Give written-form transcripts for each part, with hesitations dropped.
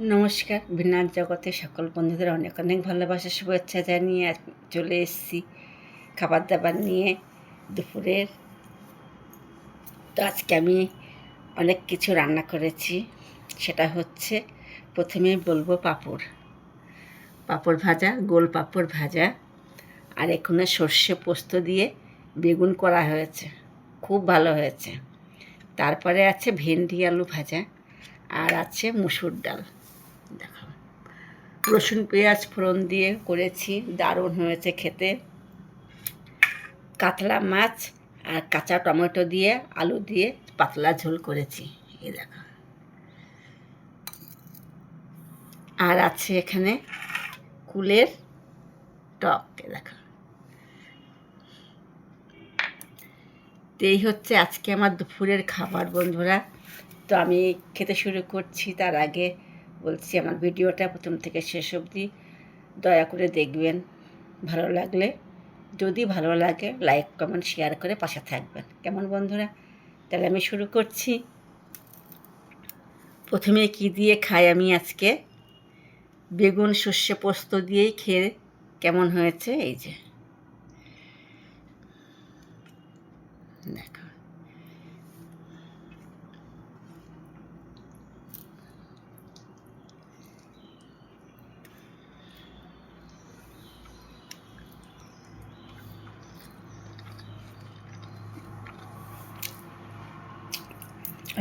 নমস্কার, বিনার জগতে সকল বন্ধুদের অনেক অনেক ভালোবাসা শুভেচ্ছা জানিয়ে চলে এসেছি খাবার দাবার নিয়ে দুপুরের। তো আজকে আমি অনেক কিছু রান্না করেছি। সেটা হচ্ছে প্রথমেই বলবো পাঁপড় ভাজা, গোল পাঁপড় ভাজা, আর এখানে সর্ষে পোস্ত দিয়ে বেগুন করা হয়েছে, খুব ভালো হয়েছে। তারপরে আছে ভেন্ডি আলু ভাজা, আর আছে মুসুর ডাল। দেখো, রসুন পেঁয়াজ ফোড়ন দিয়ে করেছি, দারুণ হয়েছে খেতে। কাতলা মাছ আর কাঁচা টমেটো দিয়ে আলু দিয়ে পাতলা ঝোল করেছি, এই দেখো। আর আছে এখানে কুলের টক, দেখো। তো এই হচ্ছে আজকে আমার দুপুরের খাবার বন্ধুরা। তো আমি খেতে শুরু করছি, তার আগে বলছি আমার ভিডিওটা প্রথম থেকে শেষ অবধি দয়া করে দেখবেন। ভালো লাগলে, যদি ভালো লাগে, লাইক কমেন্ট শেয়ার করে পাশে থাকবেন, কেমন বন্ধুরা? তাহলে আমি শুরু করছি। প্রথমে কি দিয়ে খাই আমি আজকে, বেগুন সর্ষে পোস্ত দিয়েই খেয়ে কেমন হয়েছে, এই যে দেখো।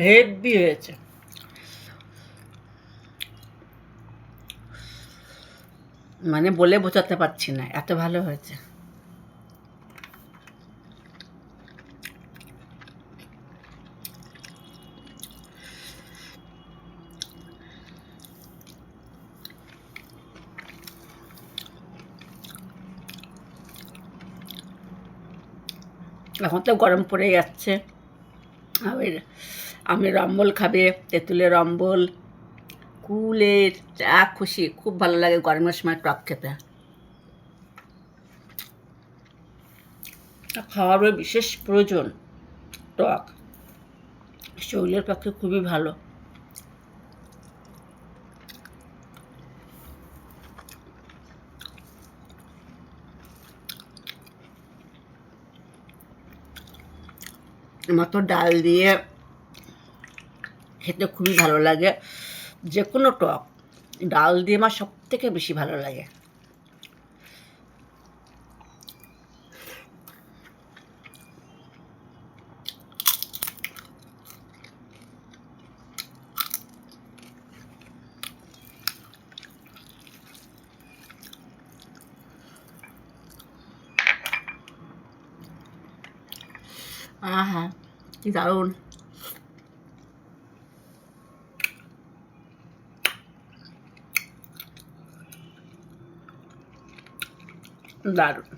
হেভি হয়েছে, মানে বলে বোঝাতে পারছি না, এত ভালো হয়েছে। এখন তো গরম পড়ে যাচ্ছে, আমের অম্বল খাবে, তেঁতুলের অম্বল, কুলের যা খুশি, খুব ভালো লাগে গরমের সময় টক খেতে। খাওয়ারও বিশেষ প্রয়োজন টক, শরীরের পক্ষে খুবই ভালো। আমার তো ডাল দিয়ে খেতে খুবই ভালো লাগে, যে কোনো টক ডাল দিয়ে আমার সব থেকে বেশি ভালো লাগে। আহা, কি দারুণ! দারুণ।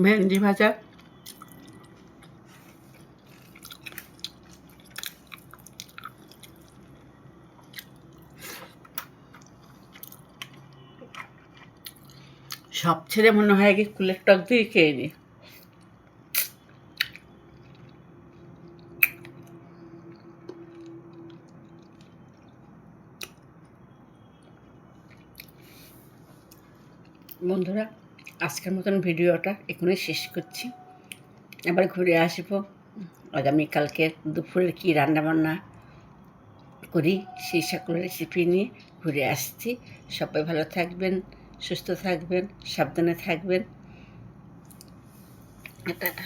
ভেন্ডি ভাজা, সব ছেড়ে মনে হয় কি কুলের টক দিয়ে খেয়ে নি। বন্ধুরা, আজকের মতন ভিডিওটা এখানেই শেষ করছি। আবার ঘুরে আসবো আগামীকালকে দুপুরের কী রান্নাবান্না করি সেই সকল রেসিপি নিয়ে ঘুরে আসছি। সবাই ভালো থাকবেন, সুস্থ থাকবেন, সাবধানে থাকবেন। টাটা।